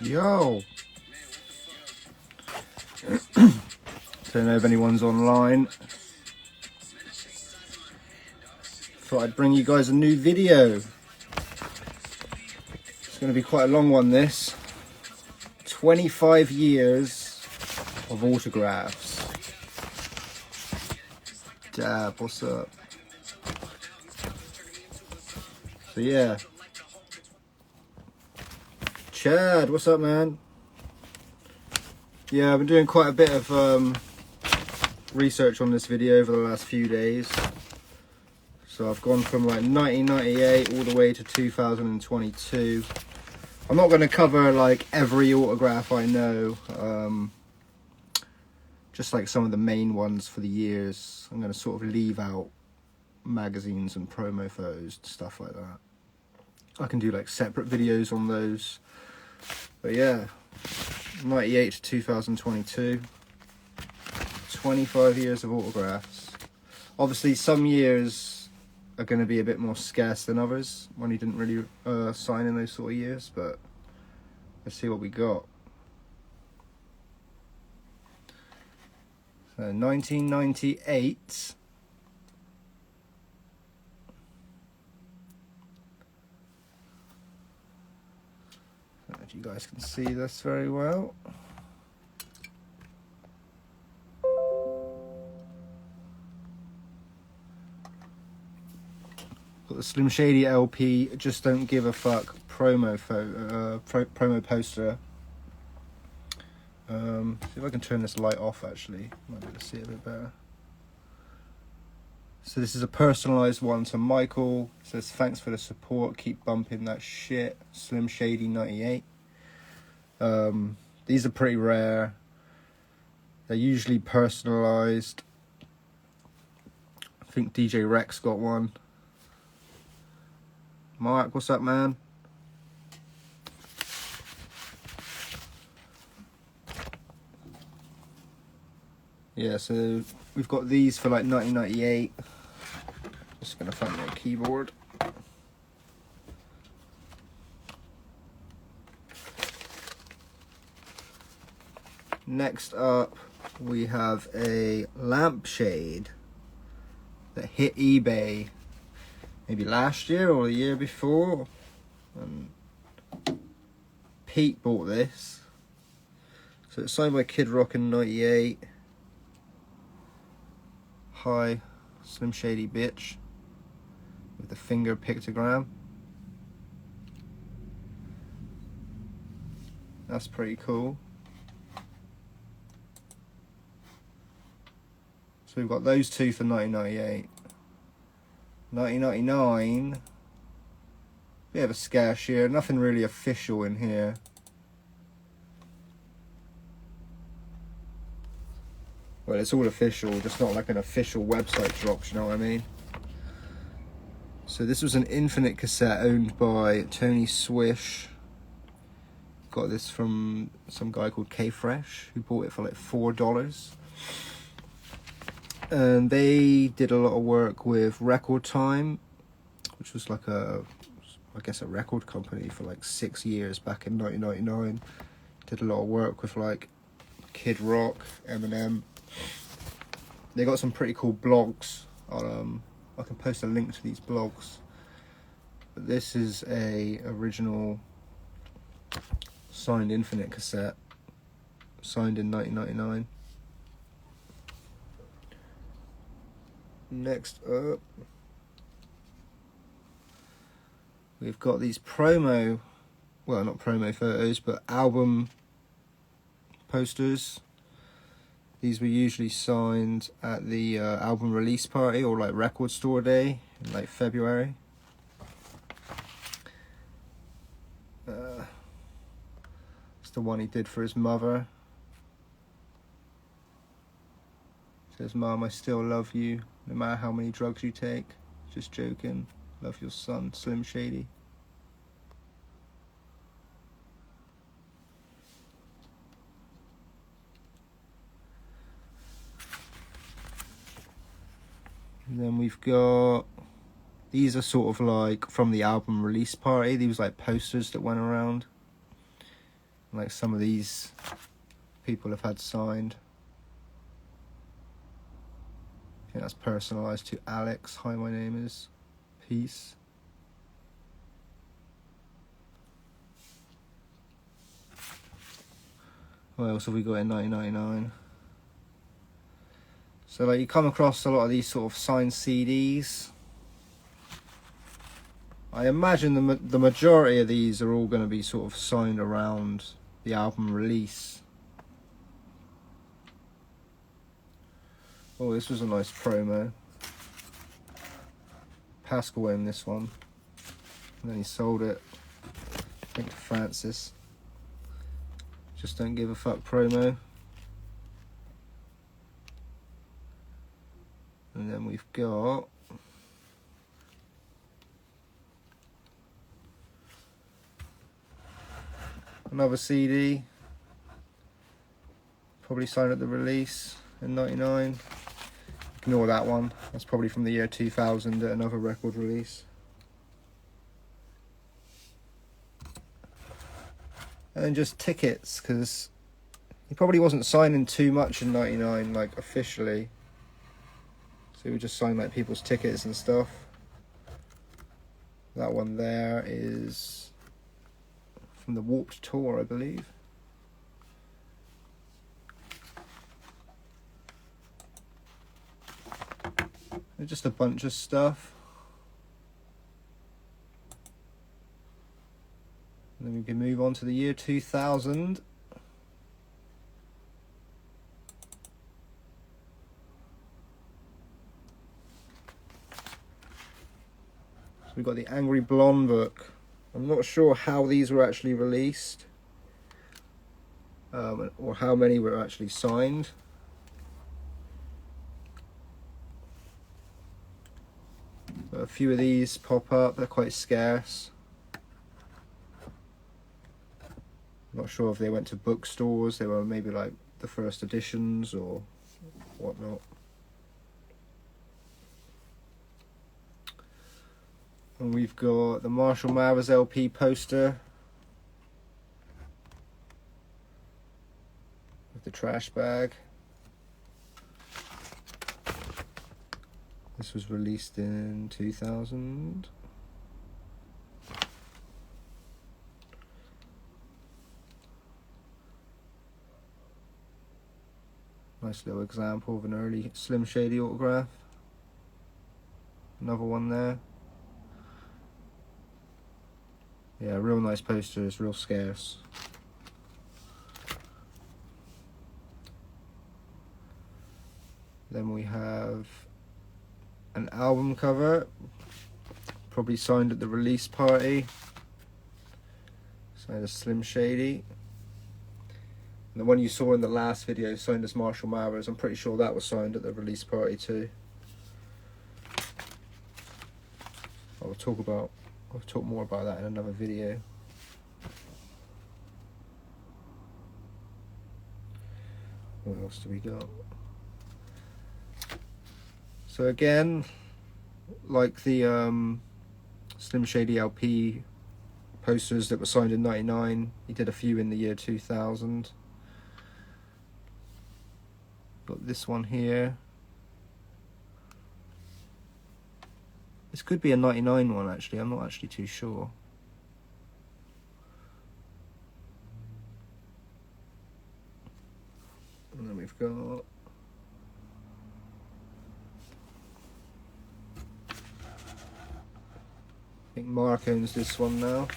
Yo! Don't know if anyone's online. Thought I'd bring you guys a new video. It's going to be quite a long one, this. 25 years of autographs. Dab, what's up? So yeah. Chad, what's up, man? Yeah, I've been doing quite a bit of research on this video over the last few days. So I've gone from like 1998 all the way to 2022. I'm not going to cover like every autograph I know, just like some of the main ones for the years. I'm going to sort of leave out magazines and promo photos, stuff like that. I can do like separate videos on those. But yeah, 98 to 2022, 25 years of autographs. Obviously some years are going to be a bit more scarce than others when he didn't really sign in those sort of years, but let's see what we got. So 1998. If you guys can see this very well. Got the Slim Shady LP Just Don't Give a Fuck promo promo poster. See if I can turn this light off actually. Might be able to see it a bit better. So this is a personalised one to Michael. It says thanks for the support, keep bumping that shit. Slim Shady 98. These are pretty rare. They're usually personalised. I think DJ Rex got one. Mark, what's up, man? Yeah, so we've got these for like 1998. Just gonna find my keyboard. Next up, we have a lampshade that hit eBay maybe last year or the year before. And Pete bought this. So it's signed by Kid Rock in 98. Hi, Slim Shady bitch. With the finger pictogram. That's pretty cool. So we've got those two for 1998. 1999, bit of a scarce year, nothing really official in here. Well, it's all official, just not like an official website drop, you know what I mean? So this was an Infinite cassette owned by Tony Swish. Got this from some guy called K-Fresh, who bought it for like $4. And they did a lot of work with Record Time, which was like I guess a record company for like 6 years back in 1999. Did a lot of work with like Kid Rock, Eminem. They got some pretty cool blogs. I can post a link to these blogs. But this is a original signed Infinite cassette, signed in 1999. Next up, we've got these promo, well, not promo photos, but album posters. These were usually signed at the album release party or like record store day in like February. It's the one he did for his mother. It says, "Mom, I still love you. No matter how many drugs you take. Just joking. Love your son, Slim Shady." And then we've got, these are sort of like from the album release party. These like posters that went around. Like some of these people have had signed. I think that's personalised to Alex. Hi, my name is. Peace. What else have we got in 1999? So like you come across a lot of these sort of signed CDs. I imagine the majority of these are all going to be sort of signed around the album release. Oh, this was a nice promo. Pascal owned this one, and then he sold it, I think, to Francis. Just don't give a fuck promo. And then we've got another CD, probably signed at the release in 99. Ignore that one, that's probably from the year 2000 at another record release. And then just tickets, because he probably wasn't signing too much in 99, like officially. So he would just sign like people's tickets and stuff. That one there is from the Warped Tour, I believe. There's just a bunch of stuff. And then we can move on to the year 2000. So we've got the Angry Blonde book. I'm not sure how these were actually released, or how many were actually signed. But a few of these pop up, they're quite scarce. Not sure if they went to bookstores, they were maybe like the first editions or whatnot. And we've got the Marshall Mathers LP poster with the trash bag. This was released in 2000. Nice little example of an early Slim Shady autograph. Another one there. Yeah, real nice poster, it's real scarce. Then we have an album cover, probably signed at the release party. Signed as Slim Shady. And the one you saw in the last video, signed as Marshall Mathers, I'm pretty sure that was signed at the release party too. I'll talk more about that in another video. What else do we got? So again, like the Slim Shady LP posters that were signed in 99, he did a few in the year 2000. Got this one here. This could be a 99 one actually, I'm not actually too sure. And then we've got I think Mark owns this one now.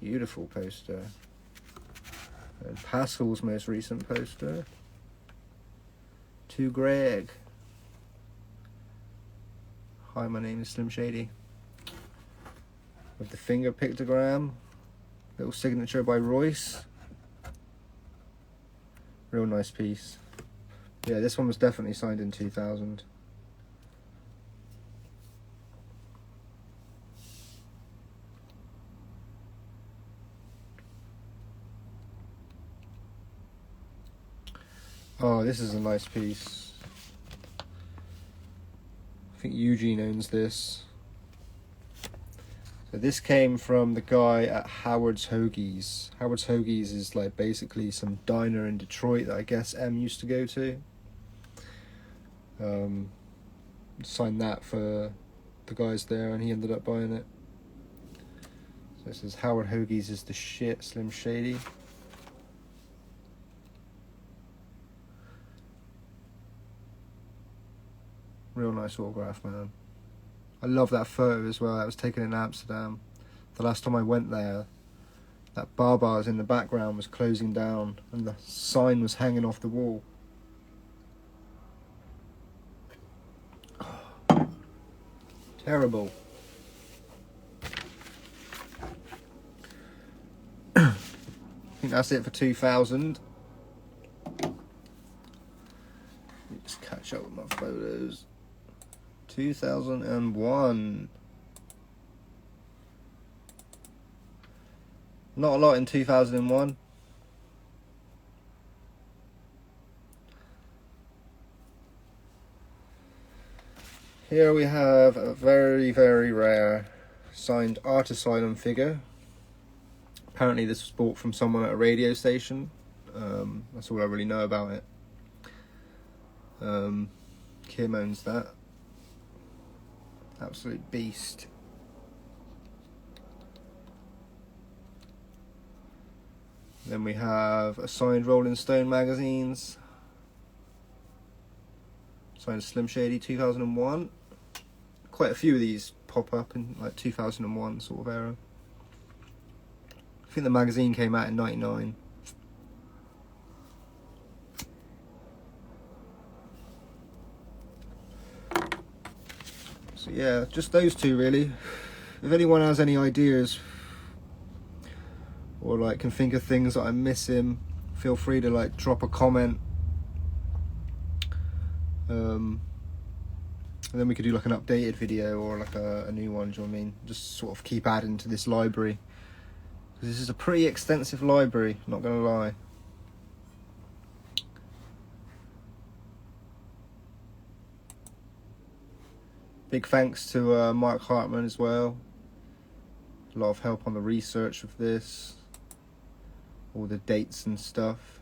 Beautiful poster. And Pascal's most recent poster. To Greg. Hi, my name is Slim Shady. With the finger pictogram. Little signature by Royce. Real nice piece. Yeah, this one was definitely signed in 2000. Oh, this is a nice piece. I think Eugene owns this. So this came from the guy at Howard's Hoagies. Howard's Hoagies is like basically some diner in Detroit that I guess M used to go to. Signed that for the guys there, and he ended up buying it. So it says Howard Hoagies is the shit, Slim Shady. Real nice autograph, man. I love that photo as well. That was taken in Amsterdam. The last time I went there, that bars in the background was closing down and the sign was hanging off the wall. Terrible. I think that's it for 2000. Just catch up with my photos. 2001. Not a lot in 2001. Here we have a very, very rare signed Art Asylum figure. Apparently this was bought from someone at a radio station. That's all I really know about it. Kim owns that. Absolute beast. Then we have a signed Rolling Stone magazines. Signed Slim Shady 2001. Quite a few of these pop up in like 2001 sort of era. I think the magazine came out in 99. So yeah, just those two really. If anyone has any ideas or like can think of things that I'm missing, feel free to like drop a comment. And then we could do like an updated video or like a new one, do you know what I mean? Just sort of keep adding to this library. Because this is a pretty extensive library, not gonna lie. Big thanks to Mark Hartman as well. A lot of help on the research of this. All the dates and stuff.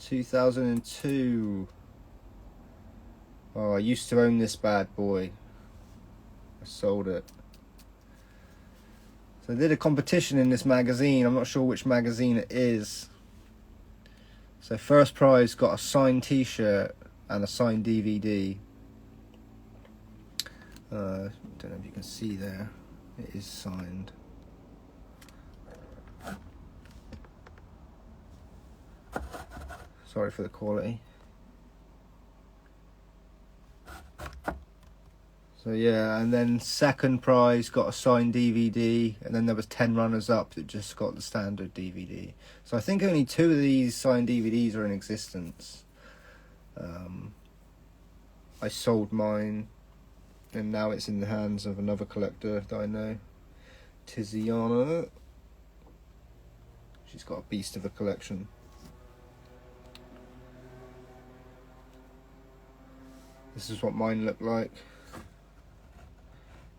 $2002. Oh, I used to own this bad boy. I sold it. So I did a competition in this magazine. I'm not sure which magazine it is. So first prize got a signed t-shirt and a signed DVD. Don't know if you can see there. It is signed. Sorry for the quality. So yeah, and then second prize got a signed DVD, and then there was 10 runners up that just got the standard DVD. So I think only 2 of these signed DVDs are in existence. I sold mine, and now it's in the hands of another collector that I know, Tiziana. She's got a beast of a collection. This is what mine looked like.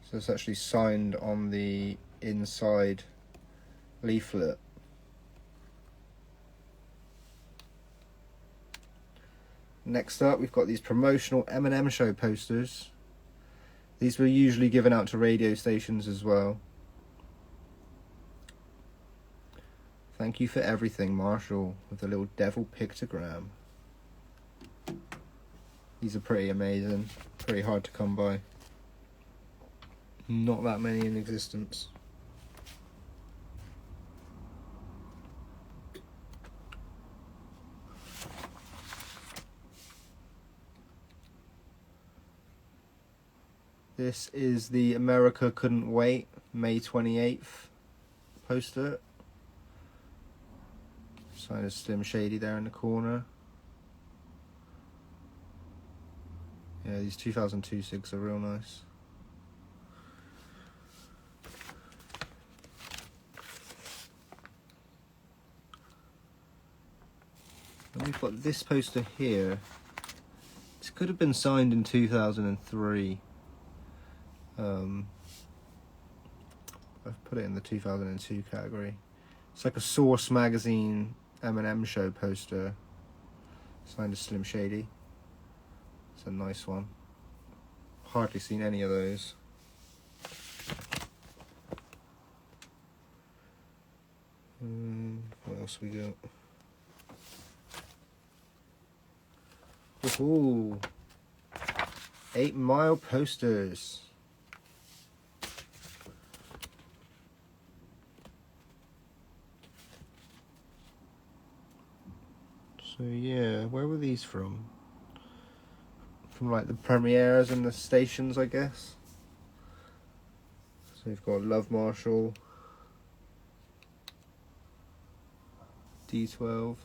So it's actually signed on the inside leaflet. Next up, we've got these promotional Eminem show posters. These were usually given out to radio stations as well. Thank you for everything, Marshall, with a little devil pictogram. These are pretty amazing, pretty hard to come by. Not that many in existence. This is the America Couldn't Wait, May 28th poster. Signed as Slim Shady there in the corner. Yeah, these 2002 SIGs are real nice. And we've got this poster here. Could have been signed in 2003. I've put it in the 2002 category. It's like a Source magazine Eminem show poster, signed to Slim Shady. It's a nice one. Hardly seen any of those. What else we got? Ooh, 8 Mile posters. So yeah, where were these from? From like the premieres and the stations, I guess. So we've got Love Marshall, D12,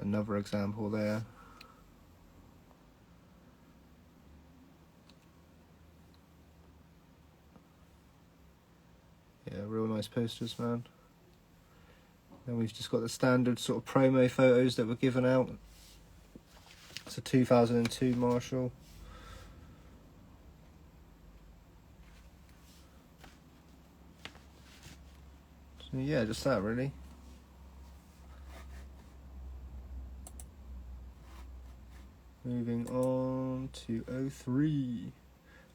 another example there. Yeah, real nice posters, man. Then we've just got the standard sort of promo photos that were given out. It's a 2002 Marshall. So yeah, just that really. Moving on to 03.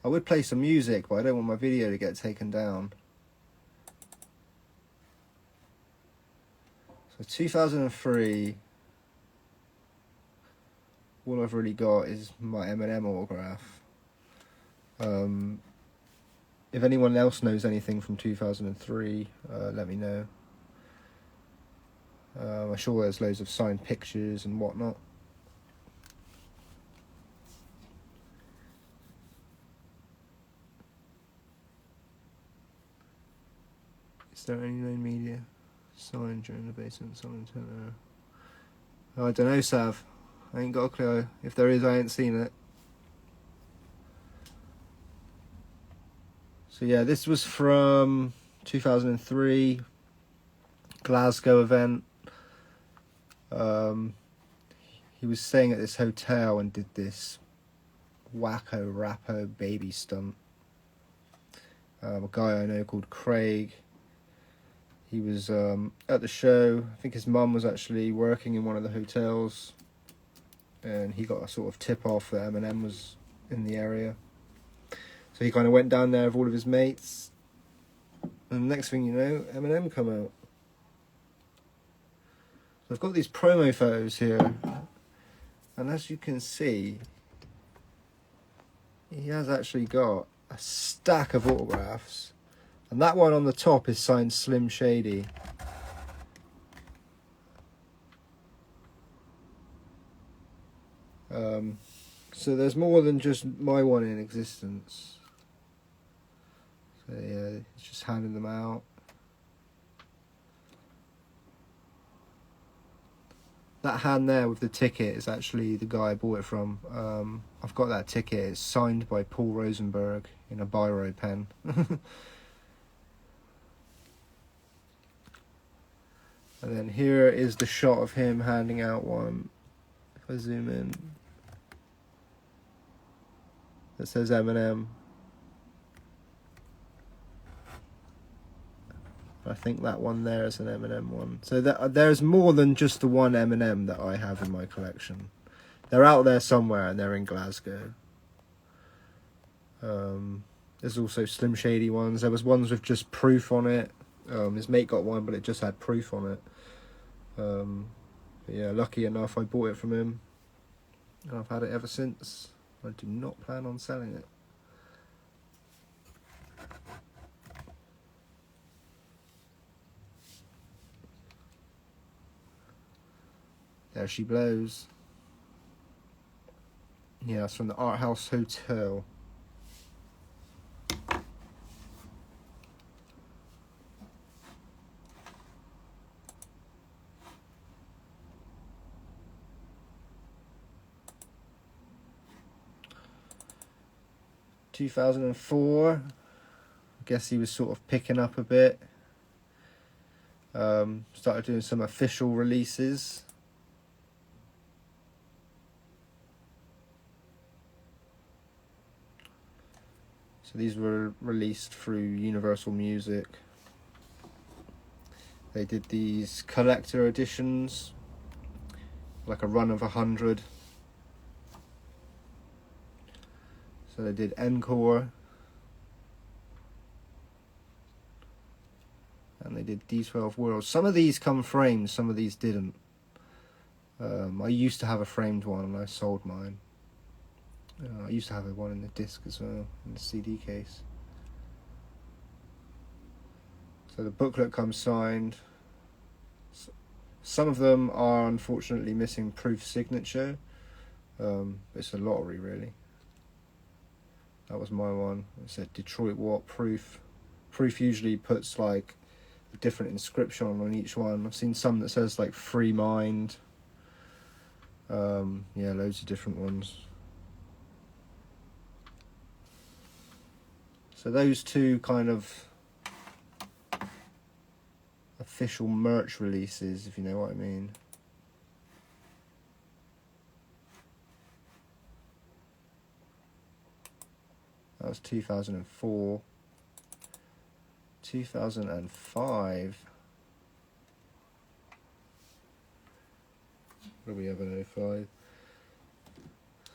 I would play some music, but I don't want my video to get taken down. So 2003, all I've really got is my Eminem autograph. If anyone else knows anything from 2003, let me know. I'm sure there's loads of signed pictures and whatnot. Is there any known media signed during the basement silent tenor? I don't know, Sav. I ain't got a clue. If there is, I ain't seen it. So yeah, this was from 2003 Glasgow event. He was staying at this hotel and did this wacko rappo baby stunt. A guy I know called Craig. He was at the show. I think his mum was actually working in one of the hotels, and he got a sort of tip off that Eminem was in the area. So he kind of went down there with all of his mates, and the next thing you know, Eminem come out. So I've got these promo photos here, and as you can see, he has actually got a stack of autographs. And that one on the top is signed Slim Shady. So there's more than just my one in existence. So yeah, it's just handing them out. That hand there with the ticket is actually the guy I bought it from. I've got that ticket. It's signed by Paul Rosenberg in a biro pen. And then here is the shot of him handing out one. If I zoom in, that says Eminem. I think that one there is an Eminem one. So there's more than just the one Eminem that I have in my collection. They're out there somewhere, and they're in Glasgow. There's also Slim Shady ones. There was ones with just proof on it. His mate got one, but it just had proof on it. But yeah, lucky enough, I bought it from him, and I've had it ever since. I do not plan on selling it. There she blows. Yeah, it's from the Art House Hotel. (2004). I guess he was sort of picking up a bit. Started doing some official releases. So these were released through Universal Music. They did these collector editions, like a run of 100. So they did Encore, and they did D12 Worlds. Some of these come framed, some of these didn't. I used to have a framed one and I sold mine. I used to have one in the disc as well, in the CD case. So the booklet comes signed. Some of them are unfortunately missing proof signature. It's a lottery, really. That was my one. It said Detroit Watt proof. Proof usually puts like a different inscription on each one. I've seen some that says like Free Mind. Yeah, loads of different ones. So those two kind of official merch releases, if you know what I mean. That was 2004. 2005. What do we have in 05?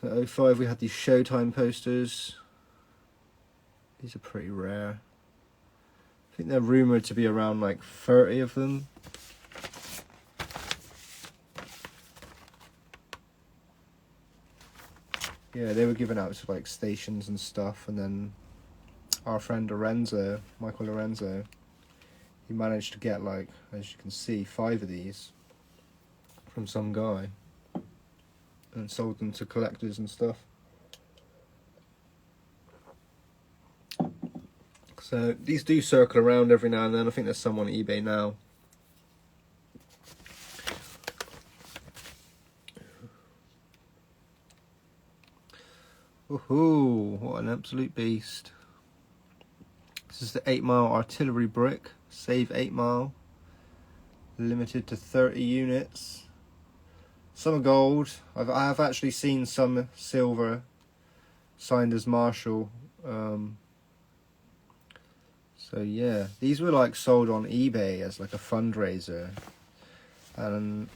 In 05 we had these Showtime posters. These are pretty rare. I think they're rumoured to be around like 30 of them. Yeah, they were given out to like stations and stuff, and then our friend Lorenzo, Michael Lorenzo, he managed to get like, as you can see, 5 of these from some guy and sold them to collectors and stuff. So these do circle around every now and then. I think there's some on eBay now. Woohoo! What an absolute beast. This is the 8 Mile artillery brick. Save 8 Mile. Limited to 30 units. Some are gold. I have actually seen some silver signed as Marshall. So yeah, these were like sold on eBay as like a fundraiser. And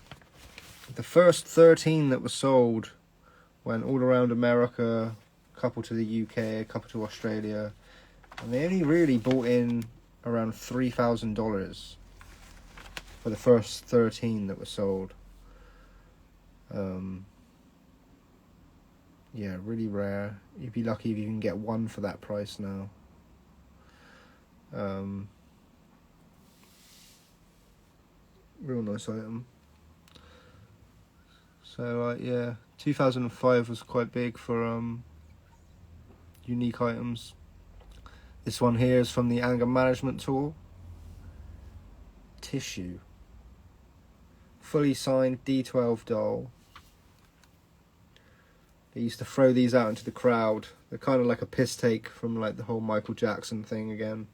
the first 13 that were sold went all around America, a couple to the UK, a couple to Australia. And they only really bought in around $3,000 for the first 13 that were sold. Yeah, really rare. You'd be lucky if you can get one for that price now. Real nice item. So yeah, 2005 was quite big for unique items. This one here is from the Anger Management Tour. Tissue. Fully signed D12 doll. They used to throw these out into the crowd. They're kind of like a piss take from like the whole Michael Jackson thing again.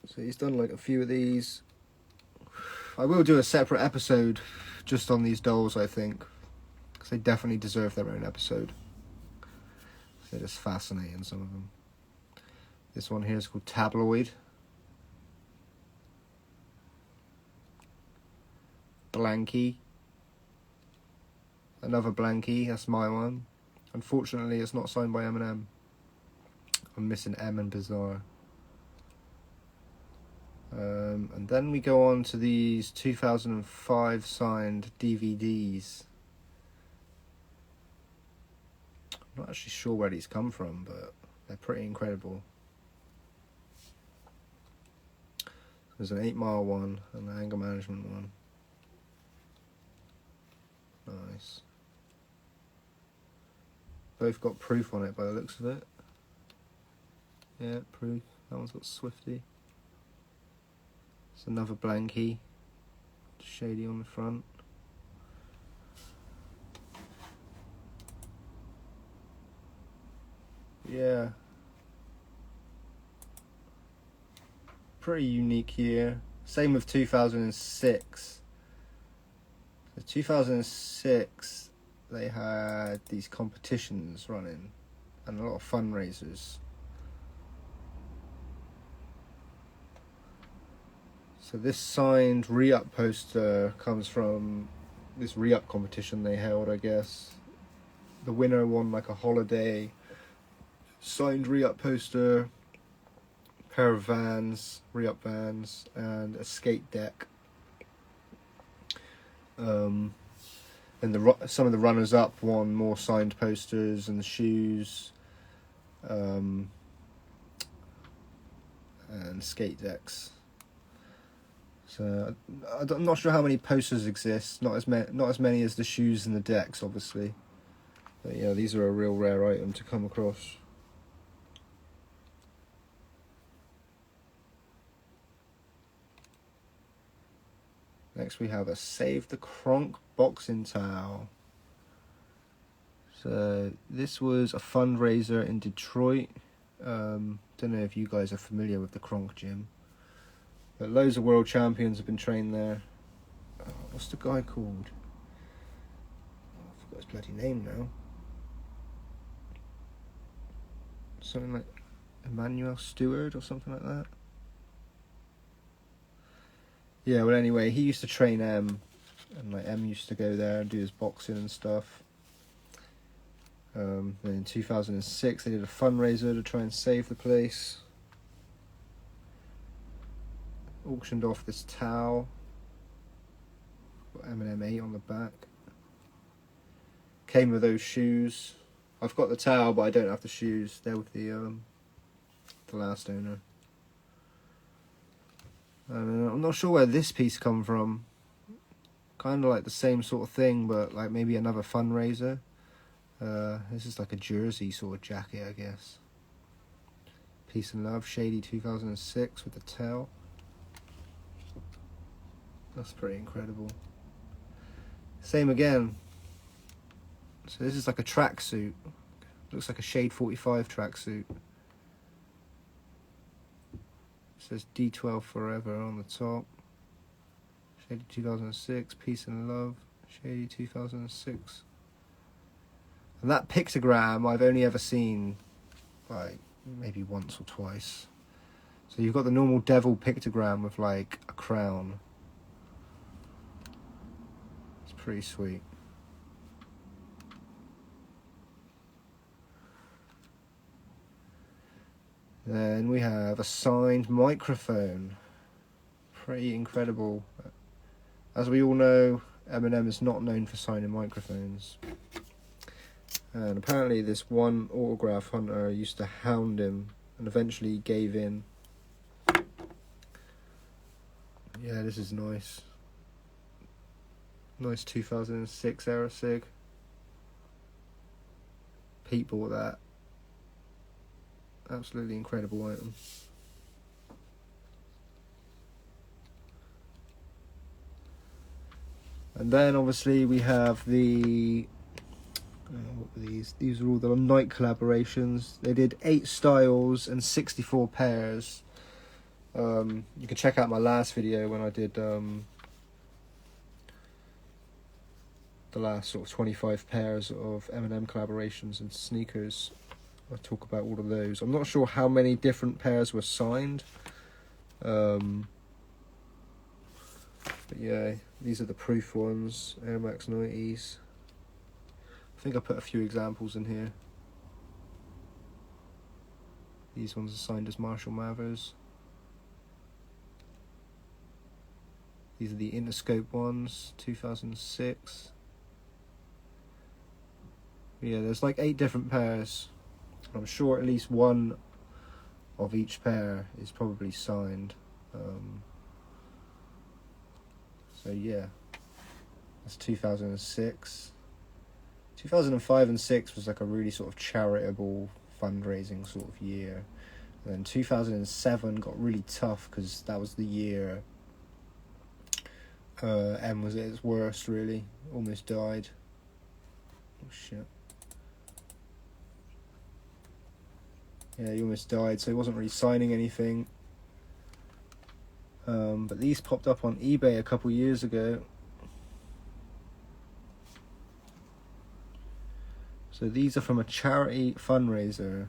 So he's done like a few of these. I will do a separate episode just on these dolls, I think, because they definitely deserve their own episode. They're just fascinating, some of them. This one here is called Tabloid. Blanky. Another Blanky, that's my one. Unfortunately, it's not signed by Eminem. I'm missing M and Bizarre. And then we go on to these 2005 signed DVDs. I'm not actually sure where these come from, but they're pretty incredible. There's an 8 Mile one and an Anger Management one. Nice. Both got proof on it by the looks of it. Yeah, proof. That one's got Swifty. It's another Blanky. Shady on the front. Yeah. Pretty unique year. Same with 2006. In 2006, they had these competitions running and a lot of fundraisers. So this signed re-up poster comes from this re-up competition they held, I guess. The winner won like a holiday, signed re-up poster, pair of vans, re-up vans, and a skate deck. And some of the runners-up won more signed posters and shoes, and skate decks. So I'm not sure how many posters exist. Not as many as the shoes and the decks, obviously. But yeah, these are a real rare item to come across. Next we have a Save the Kronk boxing towel. So this was a fundraiser in Detroit. Don't know if you guys are familiar with the Kronk gym, but loads of world champions have been trained there. What's the guy called? I forgot his bloody name now. Something like Emmanuel Stewart or something like that. Yeah, well anyway, he used to train M, and like M used to go there and do his boxing and stuff. Then in 2006 they did a fundraiser to try and save the place. Auctioned off this towel. Got Eminem 8 on the back. Came with those shoes. I've got the towel, but I don't have the shoes. They're with the last owner. I'm not sure where this piece come from. Kind of like the same sort of thing, but like maybe another fundraiser. This is like a jersey sort of jacket, I guess. Peace and Love, Shady 2006 with the tail. That's pretty incredible. Same again. So this is like a tracksuit. Looks like a Shade 45 tracksuit. It says D12 Forever on the top. Shady 2006, Peace and Love, Shady 2006. And that pictogram I've only ever seen like maybe once or twice. So you've got the normal devil pictogram with like a crown. It's pretty sweet. Then we have a signed microphone. Pretty incredible. As we all know, Eminem is not known for signing microphones. And apparently this one autograph hunter used to hound him and eventually gave in. Yeah, this is nice. Nice 2006 era sig. Pete bought that. Absolutely incredible item. And then obviously we have the what were these? These are all the Nike collaborations. They did 8 styles and 64 pairs. You can check out my last video when I did the last sort of 25 pairs of Eminem collaborations and sneakers. I talk about all of those. I'm not sure how many different pairs were signed. But yeah, these are the proof ones, Air Max 90s. I think I put a few examples in here. These ones are signed as Marshall Mathers. These are the Interscope ones, 2006. Yeah, there's like 8 different pairs. I'm sure at least one of each pair is probably signed. So yeah, that's 2006. 2005 and 6 was like a really sort of charitable fundraising sort of year. And then 2007 got really tough because that was the year M was at its worst, really. Almost died. Oh shit. Yeah, he almost died, so he wasn't really signing anything. But these popped up on eBay a couple years ago. So these are from a charity fundraiser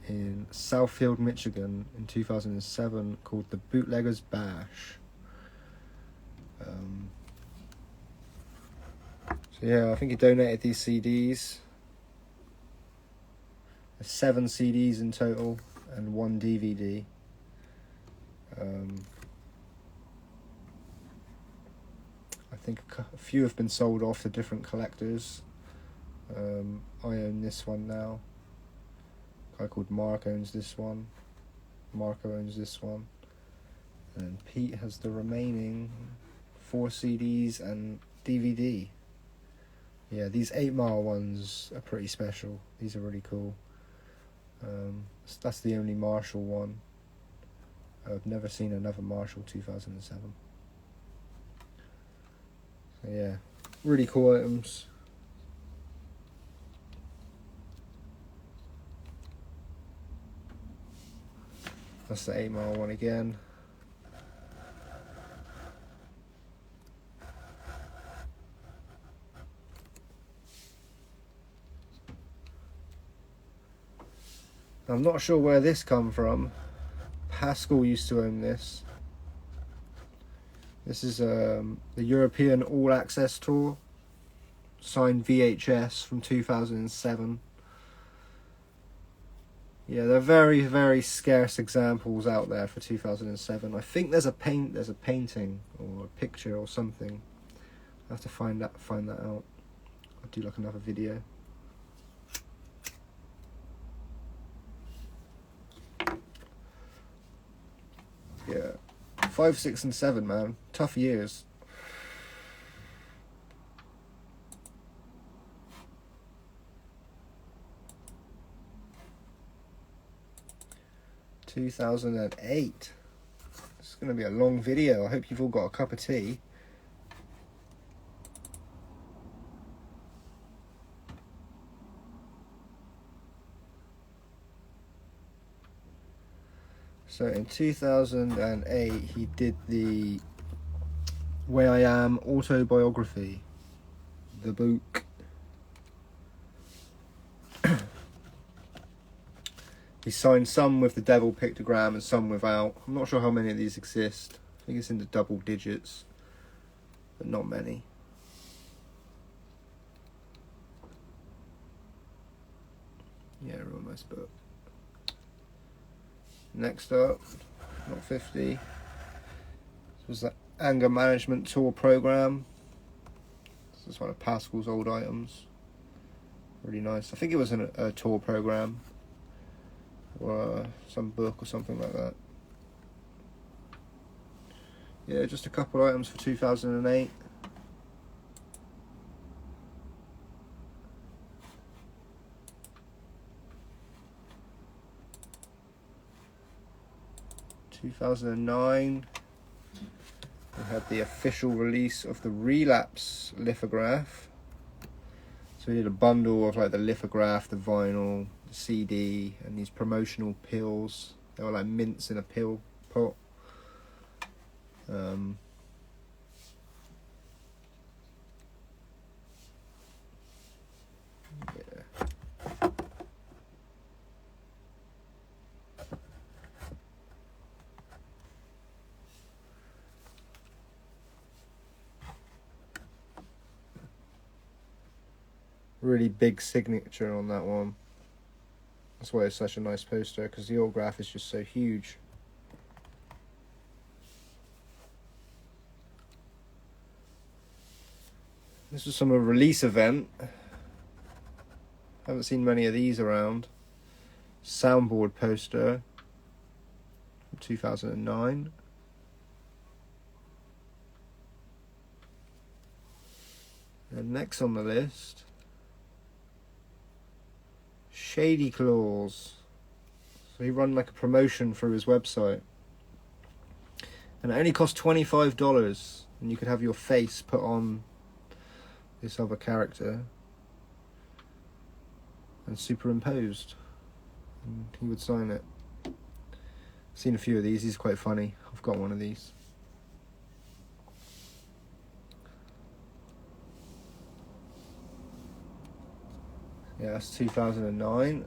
in Southfield, Michigan in 2007 called the Bootleggers Bash. So yeah, I think he donated these CDs. There's 7 CDs in total and 1 DVD. I think a few have been sold off to different collectors. I own this one now. A guy called Mark owns this one. Marco owns this one. And Pete has the remaining 4 CDs and DVD. Yeah, these 8 Mile ones are pretty special. These are really cool. That's the only Marshall one. I've never seen another Marshall 2007. So yeah, really cool items. That's the 8 Mile one again. I'm not sure where this come from. Pascal used to own this. This is the European All Access Tour, signed VHS from 2007. Yeah, there are very, very scarce examples out there for 2007. I think there's a painting or a picture or something. I have to find that out. I'll do like another video. Yeah, 5, 6, and 7, man. Tough years. (2008). It's going to be a long video. I hope you've all got a cup of tea. So in 2008, he did the Way I Am autobiography, the book. He signed some with the devil pictogram and some without. I'm not sure how many of these exist. I think it's in the double digits, but not many. Yeah, real nice book. Next up, not 50. This was the Anger Management Tour program. This is one of Pascal's old items. Really nice. I think it was a tour program or some book or something like that. Yeah, just a couple items for 2008. In 2009, we had the official release of the Relapse lithograph. So we did a bundle of like the lithograph, the vinyl, the CD, and these promotional pills. They were like mints in a pill pot. Yeah. Really big signature on that one. That's why it's such a nice poster, because the autograph is just so huge. This was from a release event. Haven't seen many of these around. Soundboard poster from 2009. And next on the list, Shady Claws. So he run like a promotion through his website, and it only cost $25, and you could have your face put on this other character and superimposed, and he would sign it. I've seen a few of these. He's quite funny. I've got one of these. Yeah, that's 2009.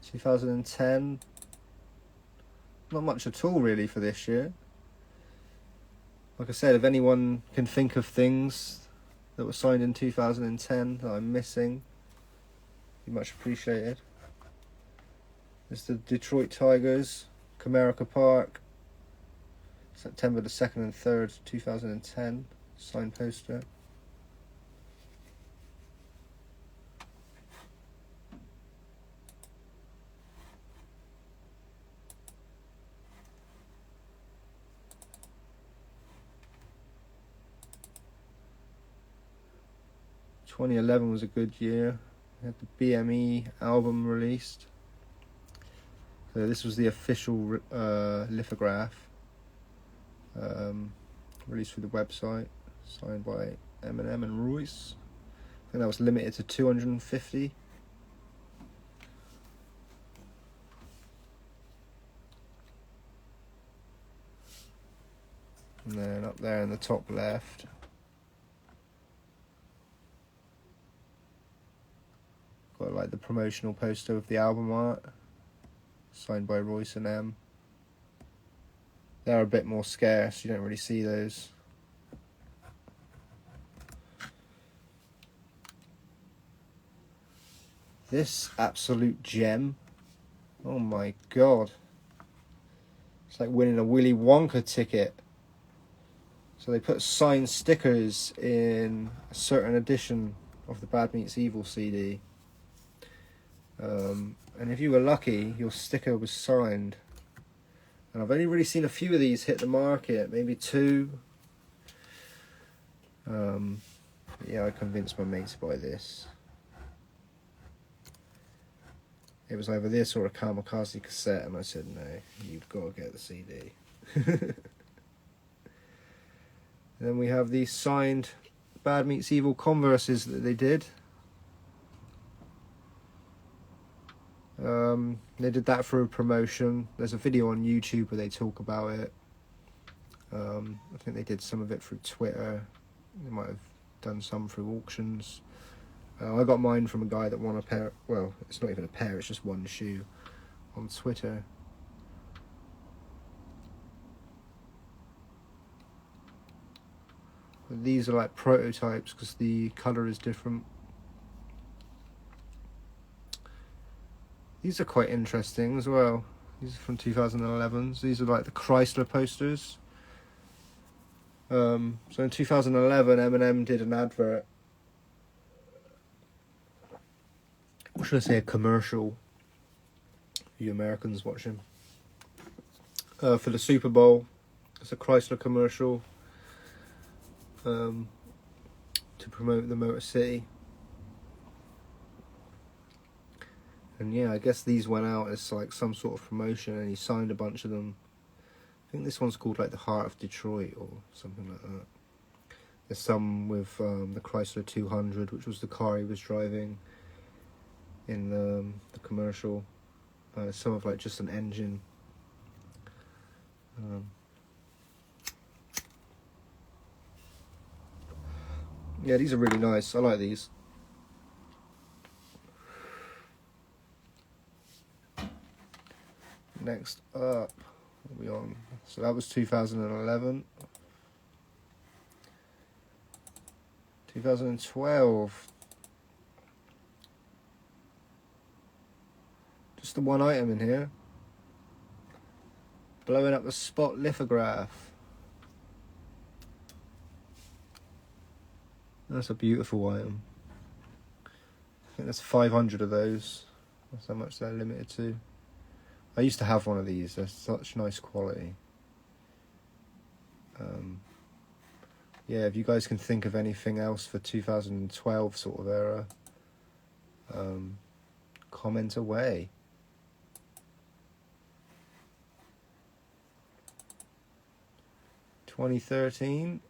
(2010). Not much at all really for this year. Like I said, if anyone can think of things that were signed in 2010 that I'm missing, be much appreciated. There's the Detroit Tigers, Comerica Park, September the 2nd and 3rd, 2010, signed poster. (2011) was a good year. We had the BME album released. So this was the official lithograph, released through the website, signed by Eminem and Royce. I think that was limited to 250. And then up there in the top left, got like the promotional poster of the album art, signed by Royce and M. They're a bit more scarce, you don't really see those. This absolute gem, oh my god, it's like winning a Willy Wonka ticket. So they put signed stickers in a certain edition of the Bad Meets Evil CD. And if you were lucky, your sticker was signed. And I've only really seen a few of these hit the market, maybe 2. Yeah, I convinced my mate to buy this. It was either this or a Kamikaze cassette, and I said, no, you've got to get the CD. Then we have these signed Bad Meets Evil Converses that they did. They did that for a promotion. There's a video on YouTube where they talk about it. I think they did some of it through Twitter. They might have done some through auctions. I got mine from a guy that won a pair. Well, it's not even a pair, it's just one shoe on Twitter. But these are like prototypes because the colour is different. These are quite interesting as well. These are from 2011. These are like the Chrysler posters. So in 2011, Eminem did an advert. Or should I say a commercial? For you Americans watching. For the Super Bowl. It's a Chrysler commercial. To promote the Motor City. And yeah, I guess these went out as like some sort of promotion, and he signed a bunch of them. I think this one's called like the Heart of Detroit or something like that. There's some with the Chrysler 200, which was the car he was driving in the commercial. Some of like just an engine. Yeah, these are really nice. I like these. Next up, what are we on? So that was 2011. 2012. Just the one item in here. Blowing up the spot lithograph. That's a beautiful item. I think there's 500 of those. That's how much they're limited to. I used to have one of these. They're such nice quality. Yeah, if you guys can think of anything else for 2012 sort of era, comment away. (2013).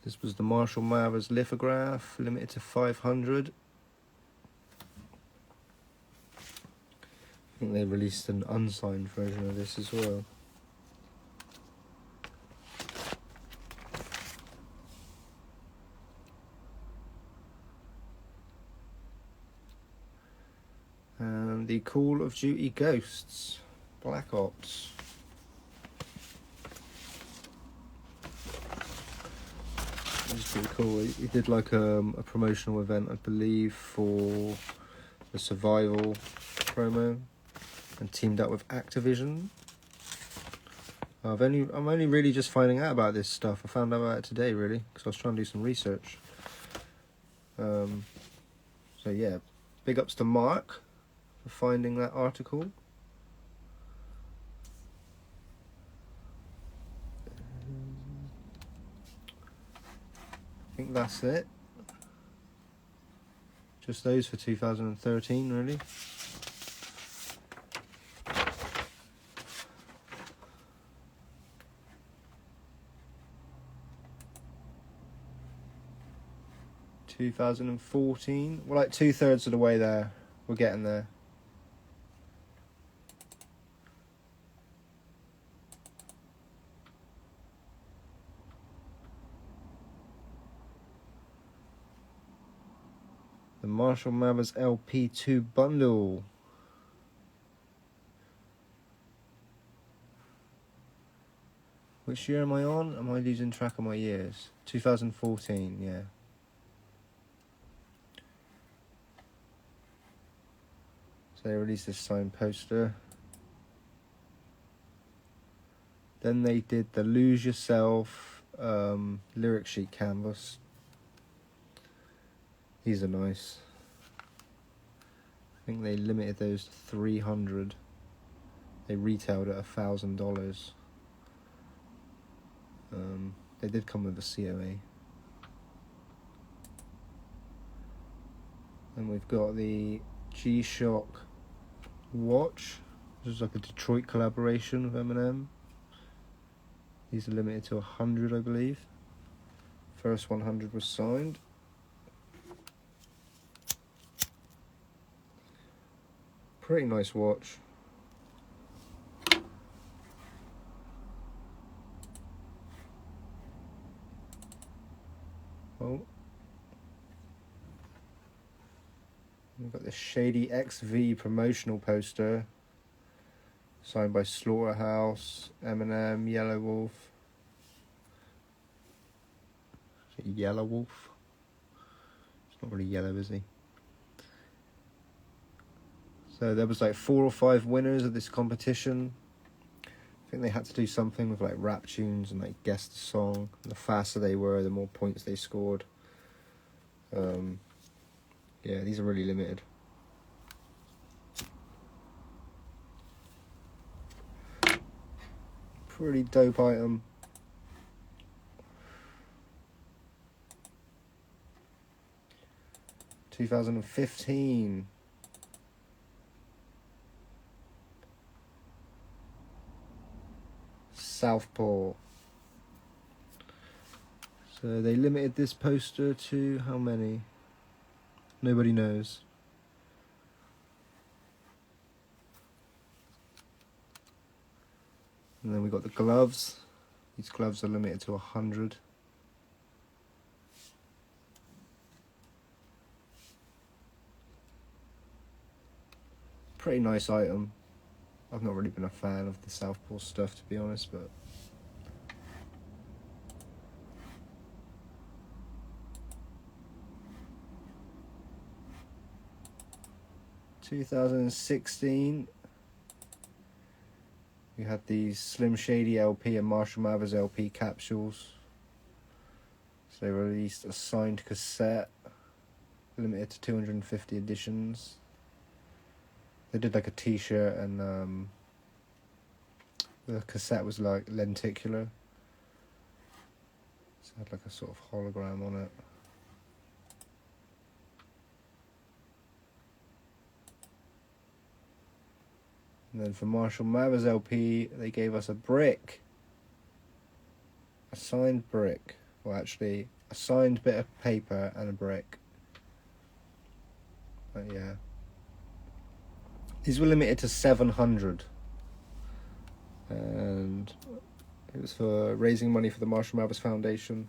This was the Marshall Mathers lithograph, limited to 500. they released an unsigned version of this as well. And the Call of Duty Ghosts, Black Ops. It's pretty cool. He did like a promotional event, I believe, for the Survival promo, and teamed up with Activision. I'm only really just finding out about this stuff. I found out about it today, really, because I was trying to do some research. So yeah, big ups to Mark for finding that article. I think that's it. Just those for 2013, really. $2014. We're like 2/3 of the way there. We're getting there. The Marshall Mathers LP2 bundle. Which year am I on? Am I losing track of my years? 2014, yeah. So they released this signed poster. Then they did the Lose Yourself lyric sheet canvas. These are nice. I think they limited those to 300. They retailed at $1,000. They did come with a COA. And we've got the G-Shock watch. This is like a Detroit collaboration with Eminem. These are limited to 100, I believe. First 100 was signed. Pretty nice watch. Oh. We've got the Shady XV promotional poster. Signed by Slaughterhouse, Eminem, Yellow Wolf. Is it Yellow Wolf? It's not really yellow, is he? So there was like 4 or 5 winners of this competition. I think they had to do something with like rap tunes and like guess the song. And the faster they were, the more points they scored. Yeah, these are really limited. Pretty dope item. $2015. Southpaw. So they limited this poster to how many? Nobody knows. And then we got the gloves. These gloves are limited to 100. Pretty nice item. I've not really been a fan of the Southpaw stuff, to be honest, but 2016, we had these Slim Shady LP and Marshall Mathers LP capsules. So they released a signed cassette, limited to 250 editions. They did like a t-shirt, and the cassette was like lenticular. So it had like a sort of hologram on it. And then for Marshall Mathers LP, they gave us a brick. A signed brick. Well, actually, a signed bit of paper and a brick. But yeah. These were limited to 700. And it was for raising money for the Marshall Mathers Foundation.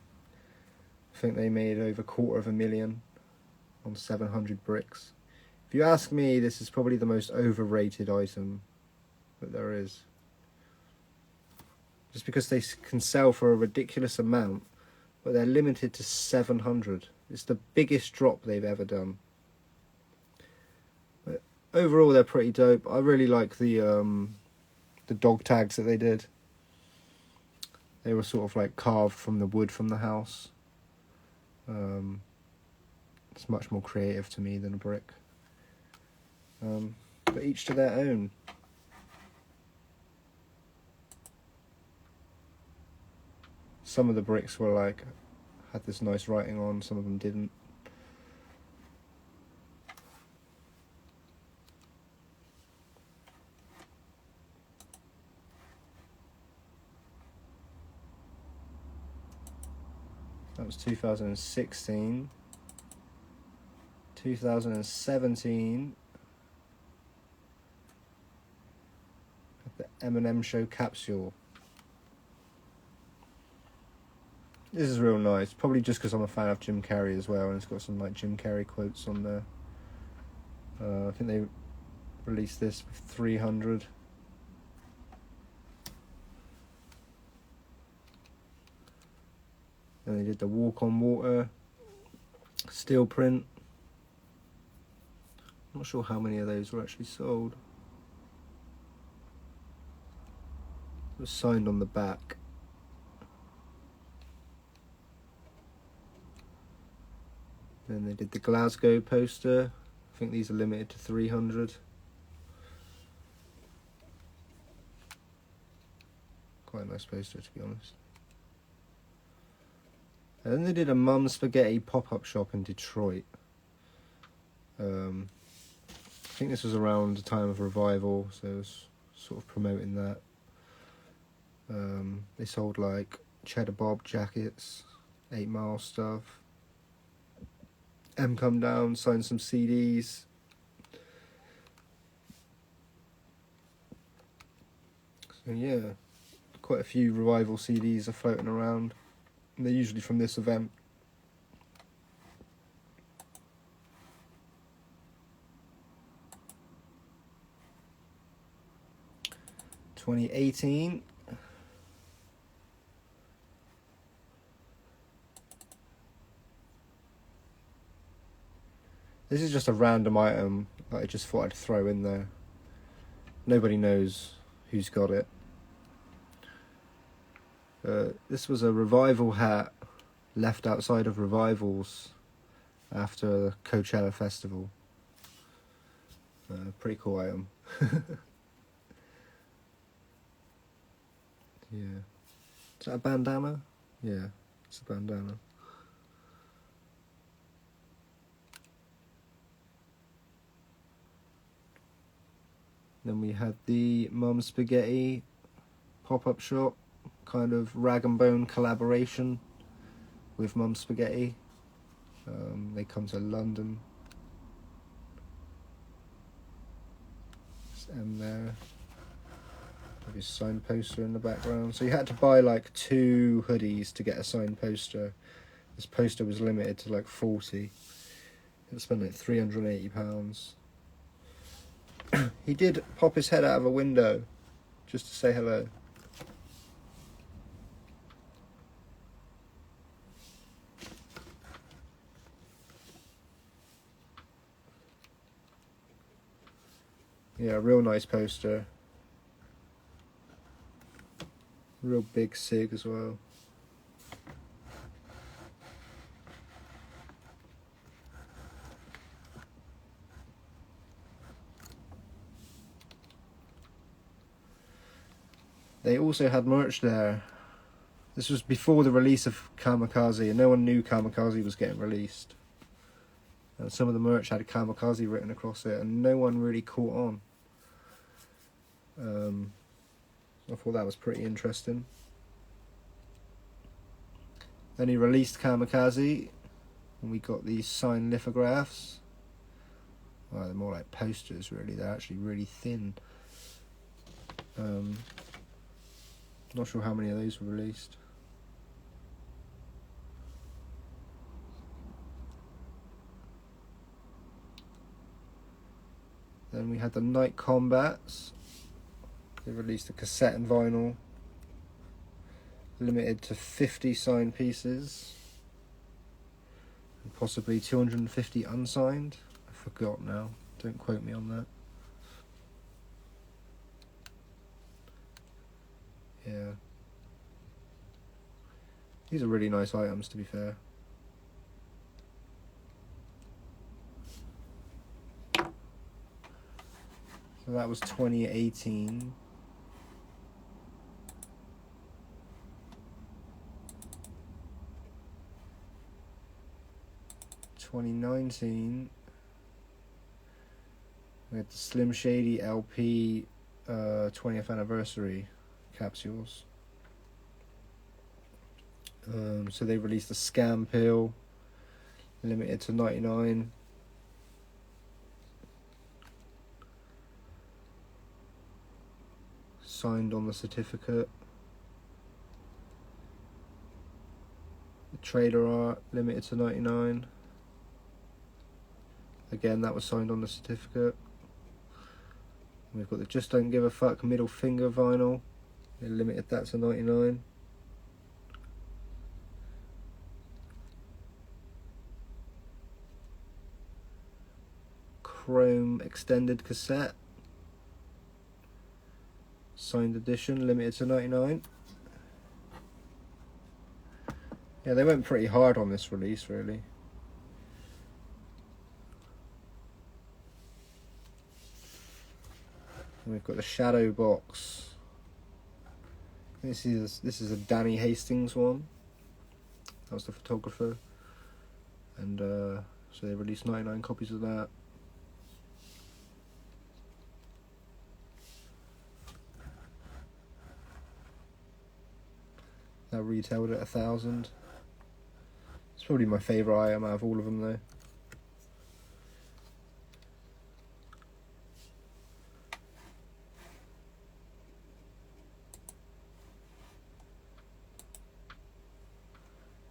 I think they made over $250,000 on 700 bricks. If you ask me, this is probably the most overrated item that there is. Just because they can sell for a ridiculous amount, but they're limited to 700. It's the biggest drop they've ever done. But overall, they're pretty dope. I really like the dog tags that they did. They were sort of like carved from the wood from the house. It's much more creative to me than a brick. But each to their own. Some of the bricks were like, had this nice writing on, some of them didn't. That was 2016. 2017. The Eminems show capsule. This is real nice. Probably just because I'm a fan of Jim Carrey as well, and it's got some like Jim Carrey quotes on there. I think they released this with 300. And they did the Walk on Water steel print. I'm not sure how many of those were actually sold. It was signed on the back. Then they did the Glasgow poster. I think these are limited to 300. Quite a nice poster, to be honest. And then they did a Mum Spaghetti pop-up shop in Detroit. I think this was around the time of Revival, so it was sort of promoting that. They sold like Cheddar Bob jackets, 8 Mile stuff. Come Down, signed some CDs. So yeah, quite a few Revival CDs are floating around. And they're usually from this event. (2018). This is just a random item that I just thought I'd throw in there. Nobody knows who's got it. This was a Revival hat left outside of Revivals after the Coachella Festival. Pretty cool item. Yeah. Is that a bandana? Yeah, it's a bandana. Then we had the Mum Spaghetti pop-up shop, kind of rag and bone collaboration with Mum Spaghetti. They come to London. There's M there. With his signed poster in the background. So you had to buy like 2 hoodies to get a signed poster. This poster was limited to like 40. It spent like £380. He did pop his head out of a window just to say hello. Yeah, real nice poster. Real big sig as well. They also had merch there. This was before the release of Kamikaze, and no one knew Kamikaze was getting released. And some of the merch had Kamikaze written across it, and no one really caught on. I thought that was pretty interesting. Then he released Kamikaze, and we got these signed lithographs. Well, they're more like posters really. They're actually really thin. Not sure how many of those were released. Then we had the Night Combats. They released a cassette and vinyl, limited to 50 signed pieces, and possibly 250 unsigned. I forgot now. Don't quote me on that. Yeah. These are really nice items, to be fair. So that was 2018. (2019), we had the Slim Shady LP 20th anniversary capsules. So they released a Scam Pill, limited to 99. Signed on the certificate. The Trader Art, limited to 99. Again, that was signed on the certificate. We've got the Just Don't Give a Fuck Middle Finger vinyl. They limited that to 99. Chrome extended cassette, signed edition, limited to 99. Yeah, they went pretty hard on this release, really. And we've got the Shadow Box. This is a Danny Hastings one. That was the photographer. And so they released 99 copies of that. That retailed at 1,000. It's probably my favourite item out of all of them, though.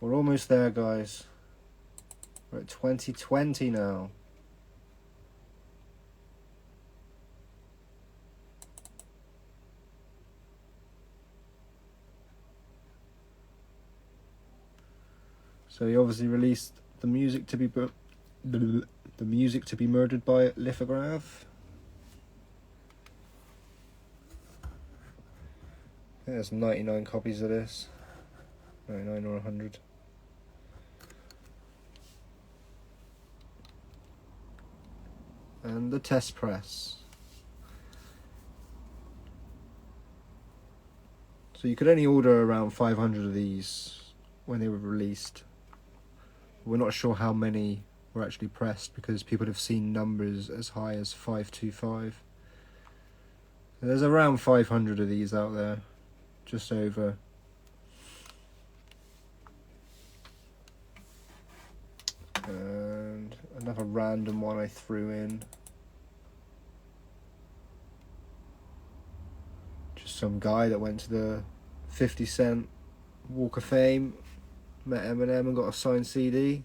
We're almost there, guys. We're at 2020 now. So he obviously released the music to be murdered by lithograph. There's 99 copies of this. 99 or 100. And the test press. So you could only order around 500 of these when they were released. We're not sure how many were actually pressed because people have seen numbers as high as 525. So there's around 500 of these out there, just over. And another random one I threw in. Just some guy that went to the 50 Cent Walk of Fame, met Eminem and got a signed CD.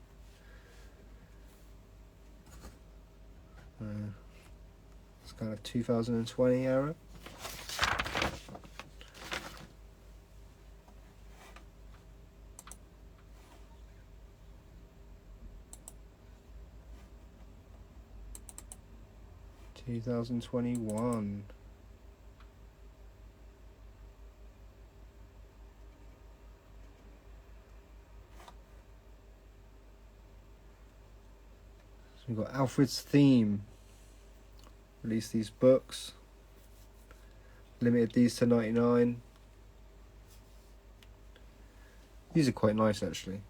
It's kind of 2020 era. (2021). So we've got Alfred's Theme. Released these books. Limited these to 99. These are quite nice, actually.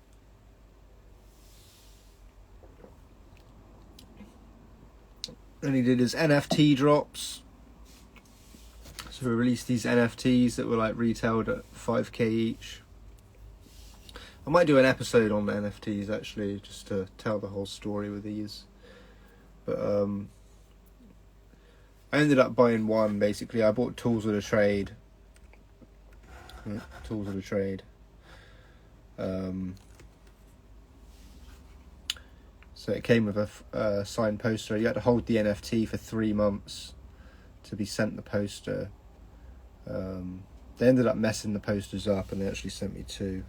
Then he did his NFT drops. So we released these NFTs that were like retailed at 5k each. I might do an episode on the NFTs actually, just to tell the whole story with these. But I ended up buying one, basically. I bought Tools of the Trade. Tools of the Trade. So it came with a signed poster. You had to hold the NFT for 3 months to be sent the poster. They ended up messing the posters up, and they actually sent me 2.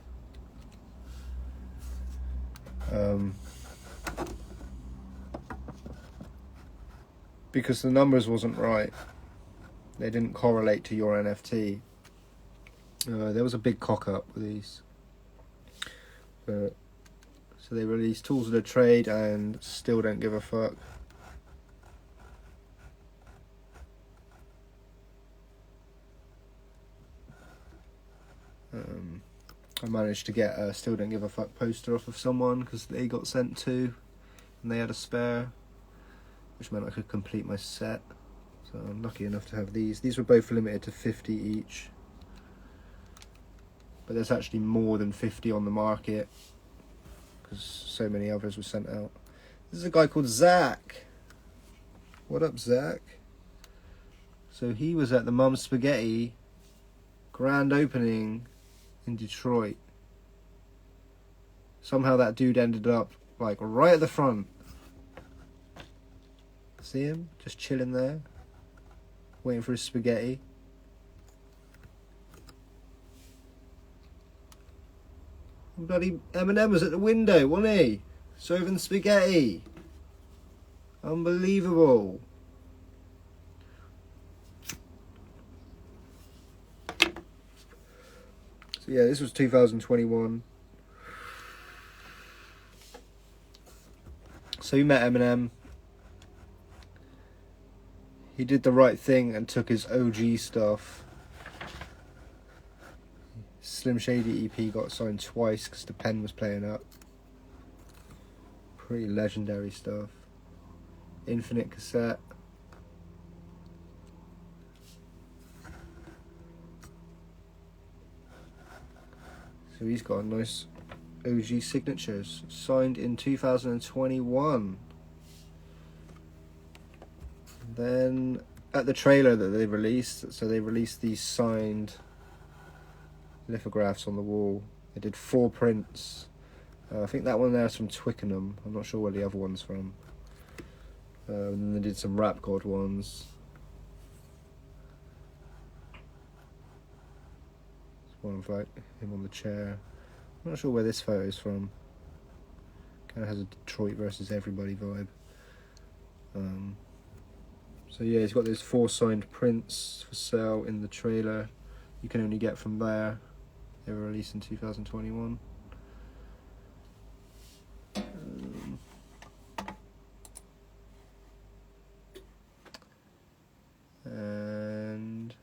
Because the numbers wasn't right. They didn't correlate to your NFT. There was a big cock up with these. But so they released Tools of the Trade and Still Don't Give a Fuck. I managed to get a Still Don't Give a Fuck poster off of someone because they got sent 2 and they had a spare, which meant I could complete my set. So I'm lucky enough to have these. These were both limited to 50 each. But there's actually more than 50 on the market because so many others were sent out. This is a guy called Zach. What up, Zach? So he was at the Mum Spaghetti grand opening in Detroit. Somehow that dude ended up like right at the front. See him? Just chilling there, waiting for his spaghetti. Bloody Eminem was at the window, wasn't he? Serving spaghetti. Unbelievable. So yeah, this was 2021. So he met Eminem. He did the right thing and took his OG stuff. Slim Shady EP got signed twice because the pen was playing up. Pretty legendary stuff. Infinite cassette. So he's got a nice OG signatures. Signed in 2021. Then at the trailer that they released, so they released these signed lithographs on the wall. They did 4 prints. I think that one there is from Twickenham. I'm not sure where the other one's from. And then they did some Rap God ones. There's one of like him on the chair. I'm not sure where this photo is from. Kind of has a Detroit versus everybody vibe. So yeah, he's got those 4 signed prints for sale in the trailer. You can only get from there. They were released in 2021. And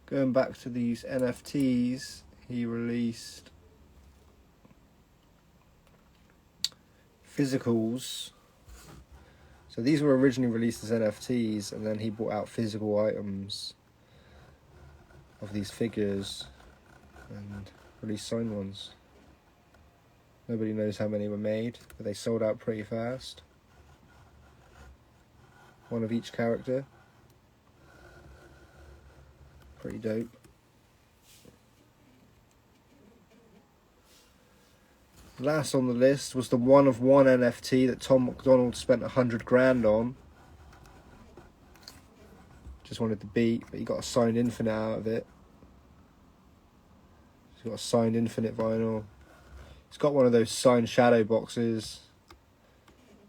going back to these NFTs, he released physicals. So these were originally released as NFTs, and then he brought out physical items of these figures and released signed ones. Nobody knows how many were made, but they sold out pretty fast. One of each character. Pretty dope. Last on the list was the one of one NFT that Tom McDonald spent 100 grand on. Just wanted to beat, but he got a signed Infinite out of it. He's got a signed Infinite vinyl. He's got one of those signed shadow boxes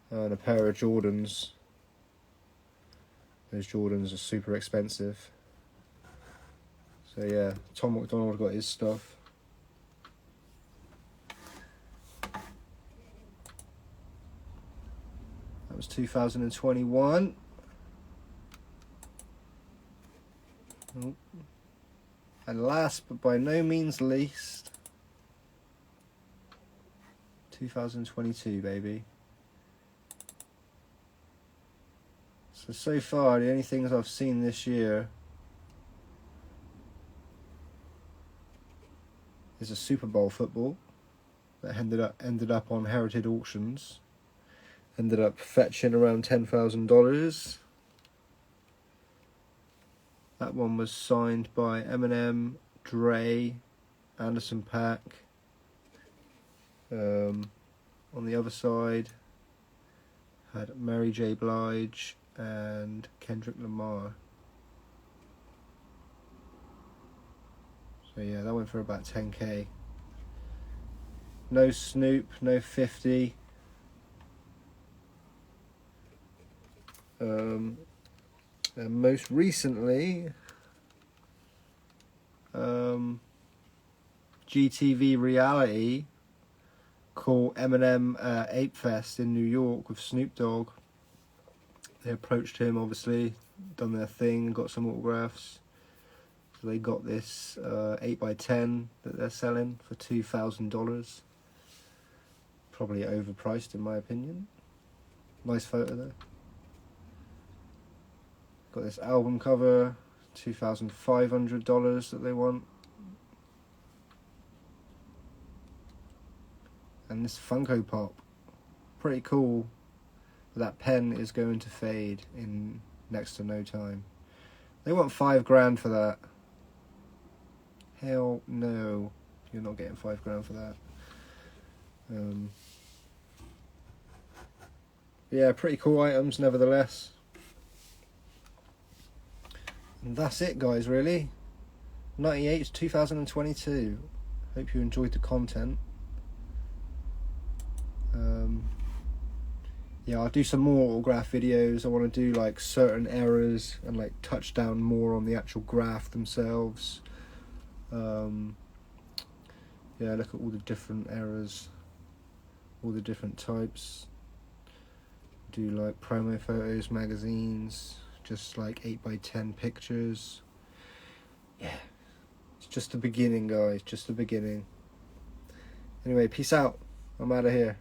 and a pair of Jordans. Those Jordans are super expensive. So yeah, Tom McDonald got his stuff. That was 2021. Oh. And last but by no means least, 2022, baby. So far, the only things I've seen this year is a Super Bowl football that ended up on Heritage Auctions. Ended up fetching around $10,000. That one was signed by Eminem, Dre, Anderson .Paak. On the other side, had Mary J. Blige and Kendrick Lamar. So yeah, that went for about 10k. No Snoop, no 50. And most recently, GTV Reality called Eminem Ape Fest in New York with Snoop Dogg. They approached him, obviously, done their thing, got some autographs. So they got this 8x10 that they're selling for $2,000. Probably overpriced in my opinion. Nice photo though. Got this album cover, $2,500 that they want. And this Funko Pop, pretty cool. But that pen is going to fade in next to no time. They want $5,000 for that. Hell no, you're not getting $5,000 for that. Yeah, pretty cool items nevertheless. And that's it, guys, really. 98 to 2022. Hope you enjoyed the content. Yeah, I'll do some more autograph videos. I want to do like certain errors and like touch down more on the actual graph themselves. Yeah, look at all the different errors, all the different types. Do like promo photos, magazines, just like 8x10 pictures. Yeah, it's just the beginning, guys, just the beginning. Anyway, peace out. I'm out of here.